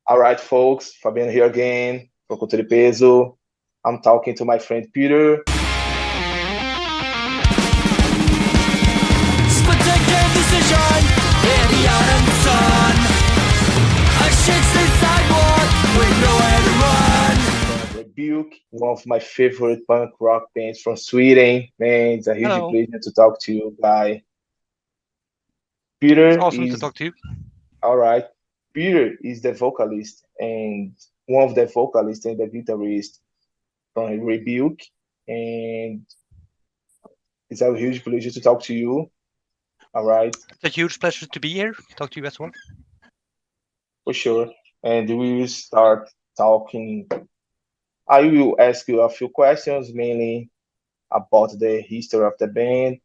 All right, folks, Fabian here again from Cultura Peso. I'm talking to my friend Peter. Rebuke, one of my favorite punk rock bands from Sweden. Man, it's a huge Hello. pleasure to talk to you, guy. It's Peter awesome to is talk to you. all right. Peter is the vocalist and one of the vocalists and the guitarist from Rebuke, and it's a huge pleasure to talk to you. All right, It's a huge pleasure to be here. Talk to you as well. for sure. And we will start talking. I will ask you a few questions, mainly about the history of the band,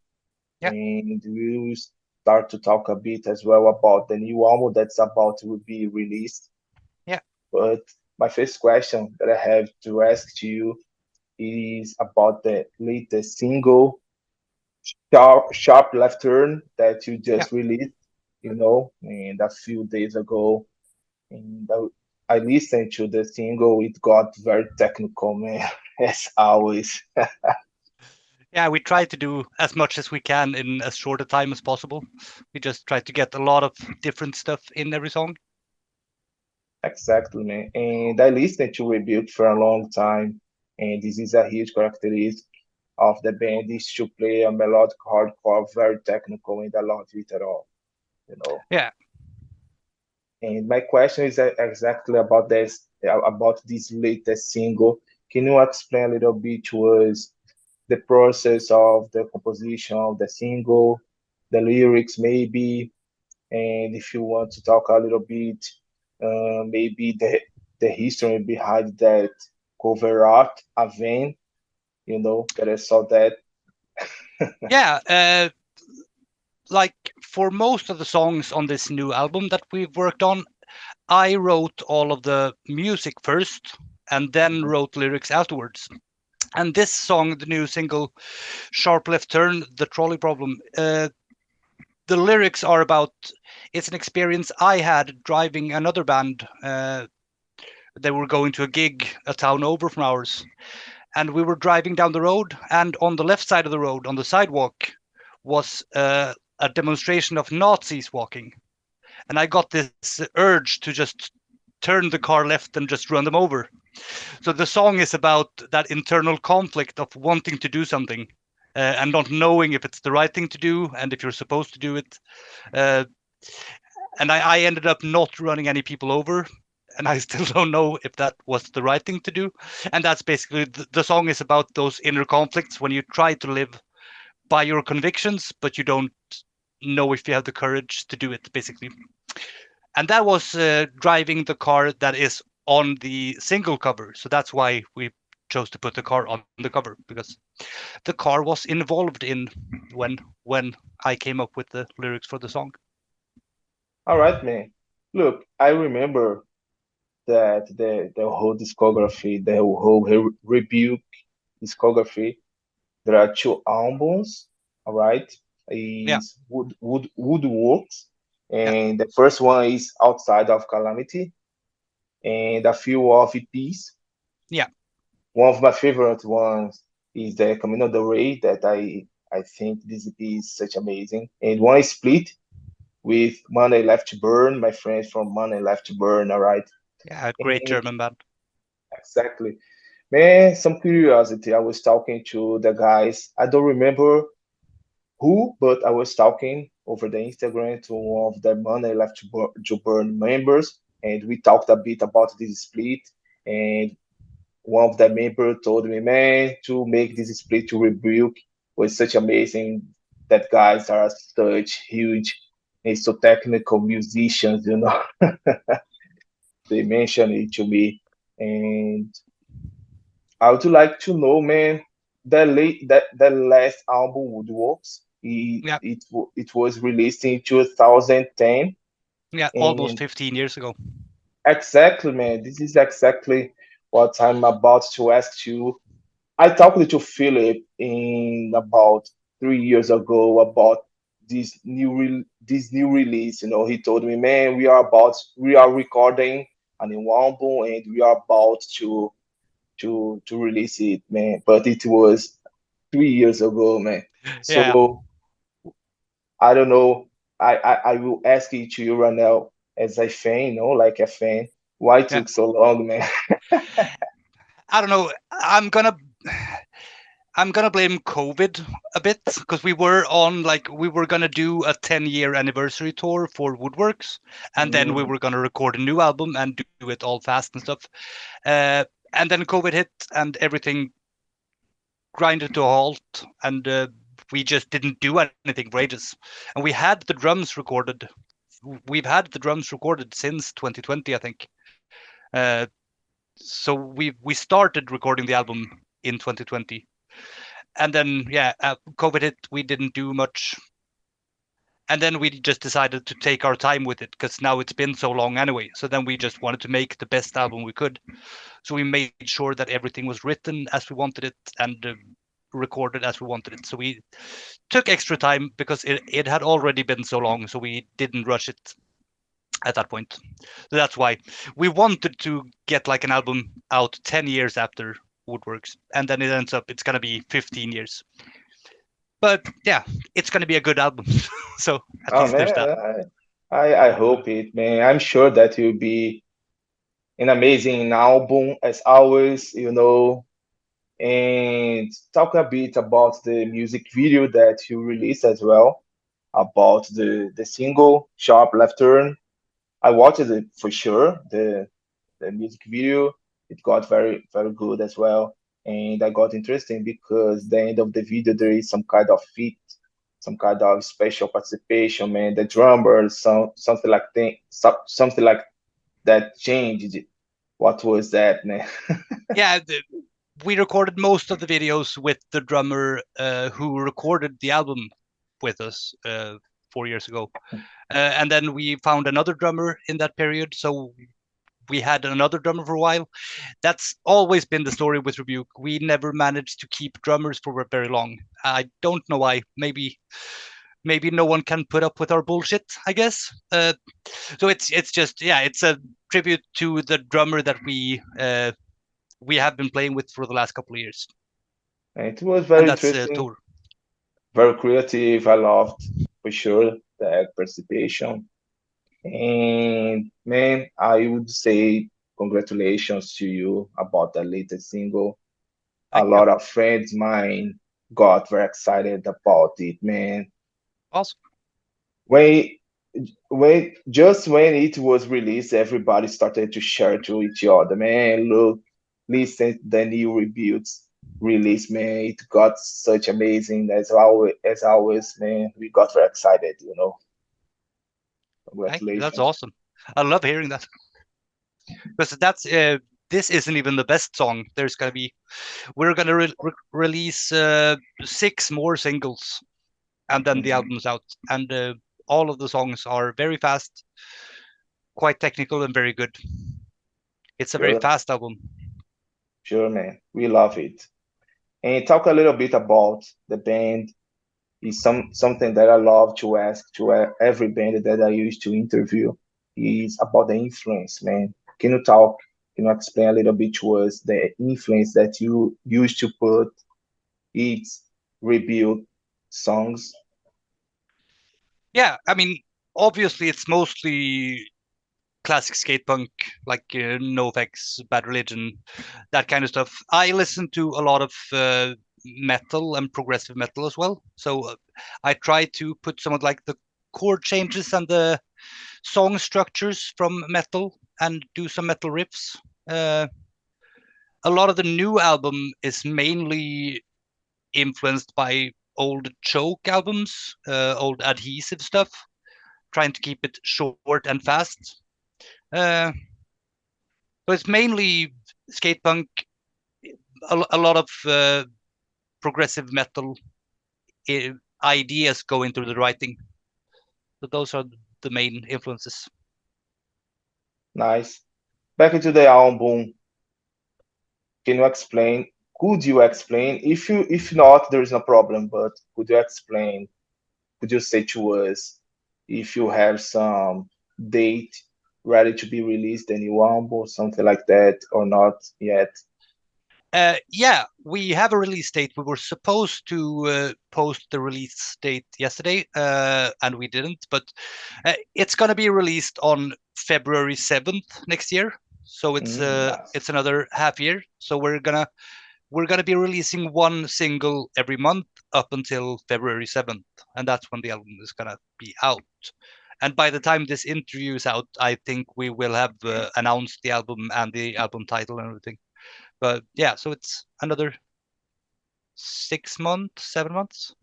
Yeah. and we will start to talk a bit as well about the new album that's about to be released. Yeah. But my first question that I have to ask to you is about the latest single, Sharp Left Turn, that you Yeah. just released, and a few days ago. And I listened to the single. It got very technical, man, as always. Yeah, we try to do as much as we can in as short a time as possible. We just try to get a lot of different stuff in every song. Exactly, man. And I listened to Rebuke for a long time, and this is a huge characteristic of the band is to play a melodic hardcore, very technical, and I love it at all, you know. Yeah. And my question is exactly about this latest single. Can you explain a little bit to us the process of the composition of the single, the lyrics maybe, and if you want to talk a little bit, maybe the history behind that cover art event, that I saw that. Yeah. Like for most of the songs on this new album that we've worked on, I wrote all of the music first and then wrote lyrics afterwards. And this song, the new single, Sharp Left Turn, The Trolley Problem, the lyrics are about, it's an experience I had driving another band. They were going to a gig a town over from ours. And we were driving down the road, and on the left side of the road, on the sidewalk, was a demonstration of Nazis walking. And I got this urge to just turn the car left and just run them over. So the song is about that internal conflict of wanting to do something and not knowing if it's the right thing to do and if you're supposed to do it. Uh, and I ended up not running any people over. And I still don't know if that was the right thing to do. And that's basically the song is about those inner conflicts when you try to live by your convictions, but you don't know if you have the courage to do it, basically. And that was driving the car that is on the single cover. So that's why we chose to put the car on the cover, because the car was involved in when I came up with the lyrics for the song. All right, man. Look, I remember that the whole discography, the whole Rebuke discography, there are two albums, all right? Yeah, Is Woodworks, yeah, and the first one is Outside of Calamity, and a few of EPs. yeah, One of my favorite ones is the Camino del Rey that I think this EP is such amazing. And one is split with Money Left to Burn, my friends from Money Left to Burn, all right? yeah. Great And German band. exactly. Man, some curiosity. I was talking to the guys. I don't remember who, but I was talking over the Instagram to one of the Money Left to Burn members, and we talked a bit about this split. And one of the members told me, man, to make this split to Rebuke was such amazing. That guys are such huge and so technical musicians. They mentioned it to me, and I would like to know, man, that last album, Woodworks, Yeah, it was released in 2010, yeah. Almost and 15 years ago. exactly, man, this is exactly what I'm about to ask you. I talked to Philip in about 3 years ago about this new release. He told me, man, we are recording new album, and we are about to release it, man. But it was 3 years ago, man. Yeah. So I don't know. I will ask it to you right now as a fan, like a fan. Why it Yeah. took so long, man? I don't know. I'm gonna blame COVID a bit because we were gonna do a 10-year anniversary tour for Woodworks, and then we Mm, were gonna record a new album and do it all fast and stuff. And then COVID hit and everything grinded to a halt, and we just didn't do anything for ages. And we had the drums recorded. We've had the drums recorded since 2020, I think. Uh, so we started recording the album in 2020, and then COVID hit. We didn't do much, and then we just decided to take our time with it because now it's been so long anyway. So then we just wanted to make the best album we could. So we made sure that everything was written as we wanted it and recorded as we wanted it. So we took extra time because it had already been so long. So we didn't rush it at that point. So that's why we wanted to get like an album out 10 years after Woodworks, and then it ends up it's gonna be 15 years. But yeah, it's gonna be a good album. So at oh least there's man, that. I hope it, man. I'm sure that will be an amazing album as always, and talk a bit about the music video that you released as well, about the single Sharp Left Turn. I watched it for sure, the music video. It got very, very good as well. And I got interesting because the end of the video there is some kind of feat, some kind of special participation, man. The drummer, something like something like that changed. What was that, man? Yeah, we recorded most of the videos with the drummer who recorded the album with us 4 years ago. And then we found another drummer in that period. So we had another drummer for a while. That's always been the story with Rebuke. We never managed to keep drummers for very long. I don't know why. Maybe no one can put up with our bullshit, I guess. So it's just it's a tribute to the drummer that we have been playing with for the last couple of years, It was and very that's interesting, Tor. very creative. I loved for sure the participation. And man, I would say congratulations to you about the latest single. A Thank you. lot of friends mine got very excited about it, man. Awesome. When when it was released, everybody started to share to each other. Man, look, listen to the new Rebuke's release, man. It got such amazing as always, man. We got very excited. Thank you. That's Congratulations. awesome. I love hearing that because this isn't even the best song. We're gonna release 6 more singles, and then the Mhm. album's out. And all of the songs are very fast, quite technical, and very good. It's a very Sure, fast album. sure, man. We love it. And talk a little bit about the band. Is something that I love to ask to every band that I used to interview is about the influence, man. Can you explain a little bit to us the influence that you used to put its Rebuke songs? Yeah, I mean, obviously it's mostly classic skate punk, like NoFX, Bad Religion, that kind of stuff. I listen to a lot of metal and progressive metal as well. So I try to put some of like the chord changes and the song structures from metal and do some metal riffs. Uh, a lot of the new album is mainly influenced by old Choke albums, old Adhesive stuff, trying to keep it short and fast. Uh, so it's mainly skate punk, a lot of progressive metal ideas go into the writing. So those are the main influences. Nice. Back into the album. Can you explain? Could you explain? If not, there is no problem. But could you explain? Could you say to us if you have some date ready to be released, a new album or something like that, or not yet? Yeah, we have a release date. We were supposed to post the release date yesterday, and we didn't. But it's gonna be released on February 7th next year. So Nice. it's another half year. So we're gonna be releasing one single every month up until February 7th, and that's when the album is gonna be out. And by the time this interview is out, I think we will have announced the album and the album title and everything. But yeah, so it's another 6 months, 7 months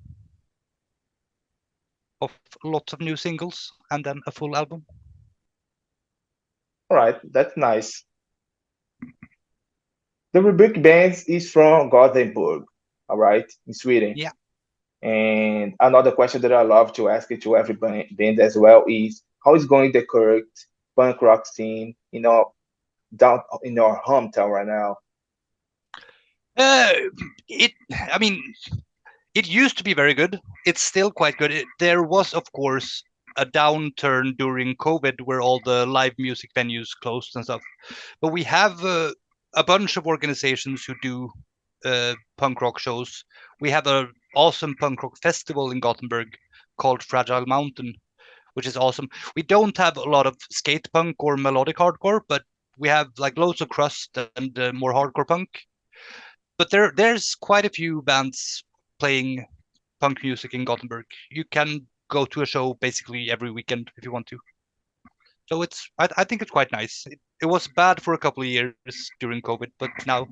of lots of new singles and then a full album. All right, that's nice. The Rebuke band is from Gothenburg, all right, in Sweden. Yeah. And another question that I love to ask it to every band as well is how is going the current punk rock scene, down in your hometown right now? I mean, it used to be very good. It's still quite good. There was, of course, a downturn during COVID where all the live music venues closed and stuff. But we have a bunch of organizations who do punk rock shows. We have an awesome punk rock festival in Gothenburg called Fragile Mountain, which is awesome. We don't have a lot of skate punk or melodic hardcore, but we have like loads of crust and more hardcore punk. But there's quite a few bands playing punk music in Gothenburg. You can go to a show basically every weekend if you want to. So I think it's quite nice. It was bad for a couple of years during COVID, but now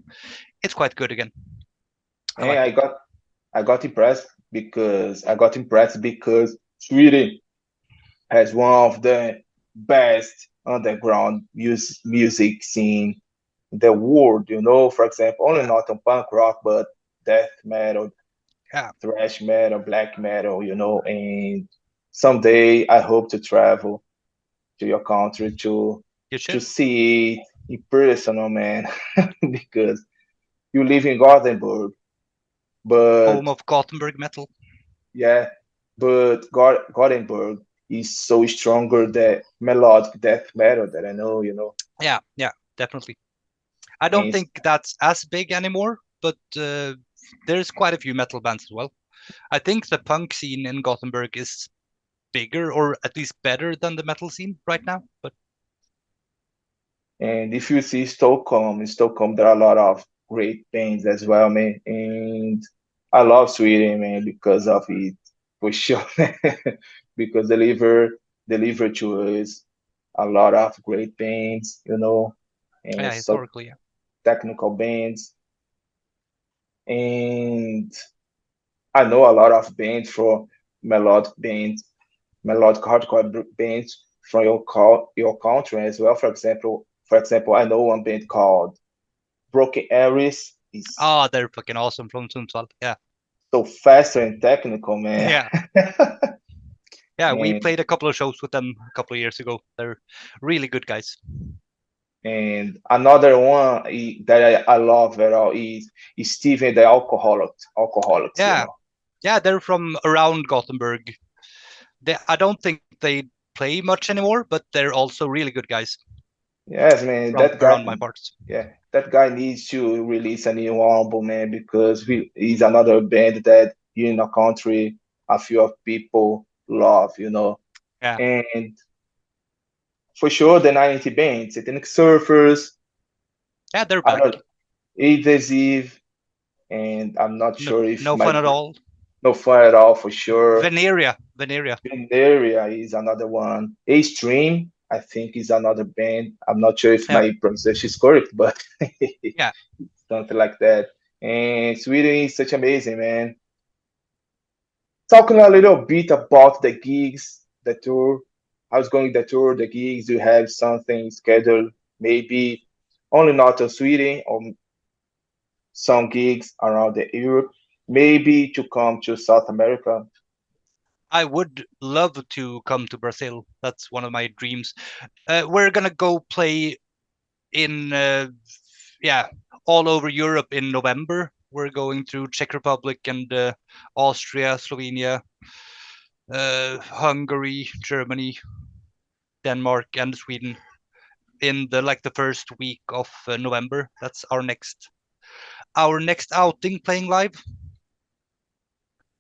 it's quite good again. And I got impressed because Sweden has one of the best underground music scene in the world. For example, only Yeah. not on punk rock, but death metal, Yeah. thrash metal, black metal. And someday I hope to travel to your country to You should. see it in person, man, because you live in Gothenburg, but Home of Gothenburg metal. yeah, but Gothenburg is so stronger than melodic death metal that I know. Yeah, definitely. I don't And think that's as big anymore, but there's quite a few metal bands as well. I think the punk scene in Gothenburg is bigger or at least better than the metal scene right now. But and if you see Stockholm, in Stockholm there are a lot of great bands as well, man. And I love Sweden, man, because of it, for sure. Because deliver to us a lot of great bands, and yeah, so historically, yeah. technical bands. And I know a lot of bands from melodic bands, melodic hardcore bands from your country as well. For example, I know one band called Broken Aries. Is Oh, they're fucking awesome from Sundsvall. Yeah. so faster and technical, man. Yeah. Yeah, we and played a couple of shows with them a couple of years ago. They're really good guys. and another one that I love at all is Steven the Alcoholics. Yeah. Yeah, they're from around Gothenburg. I don't think they play much anymore, but they're also really good guys Yes, man. from around my parts. Yeah, that guy needs to release a new album, man, because he's another band that here in our country a few of people love. Yeah. And for sure, the 90 bands, Satanic Surfers, Yeah, they're I back. don't, Evasive, and I'm not No, sure if no fun at all. no fun at all for sure. Veneria. Veneria is another one. Extreme, I think, is another band. I'm not sure if Yeah. my pronunciation is correct, but Yeah. something like that. And Sweden is such amazing, man. Talking a little bit about the gigs, the tour. How's going the tour, the gigs? Do you have something scheduled? Maybe only not to Sweden or some gigs around the Europe. Maybe to come to South America. I would love to come to Brazil. That's one of my dreams. We're gonna go play in all over Europe in November. We're going through Czech Republic and Austria, Slovenia, Hungary, Germany, Denmark, and Sweden. in the first week of November. That's our next outing, playing live.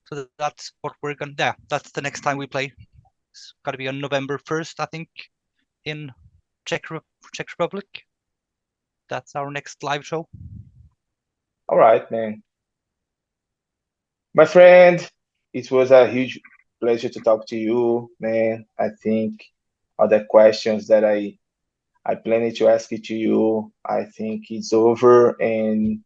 So that's what we're gonna. Yeah, that's the next time we play. It's gotta be on November 1st, I think, in Czech Republic. That's our next live show. All right, man. My friend, it was a huge pleasure to talk to you, man. I think all the questions that I planned to ask it to you, I think it's over and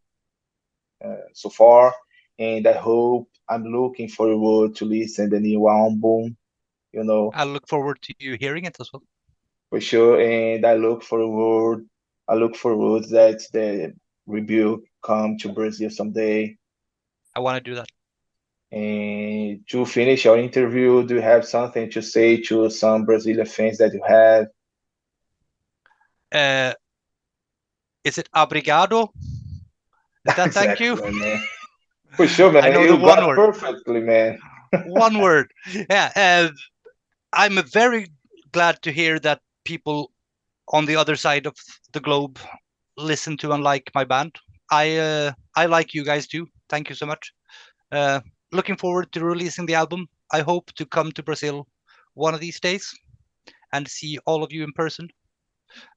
so far. And I hope I'm looking forward to listen the new album, you know, I look forward to you hearing it as well. for sure. And I look forward that the Rebuke come to Brazil someday. I want to do that. And to finish our interview, do you have something to say to some Brazilian fans that you have? Is it obrigado? Is that thank you? Exactly, man. For sure, I man. know You the one got word. perfectly, man. One word. Yeah. I'm very glad to hear that people on the other side of the globe listen to and like my band. I like you guys too. Thank you so much. Looking forward to releasing the album. I hope to come to Brazil one of these days and see all of you in person.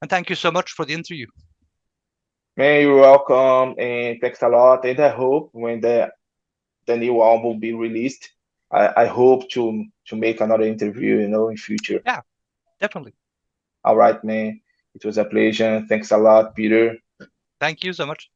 And thank you so much for the interview. Man, you're welcome, and thanks a lot. And I hope when the new album be released, I hope to make another interview, in future. Yeah, definitely. All right, man. It was a pleasure. Thanks a lot, Peter. Thank you so much.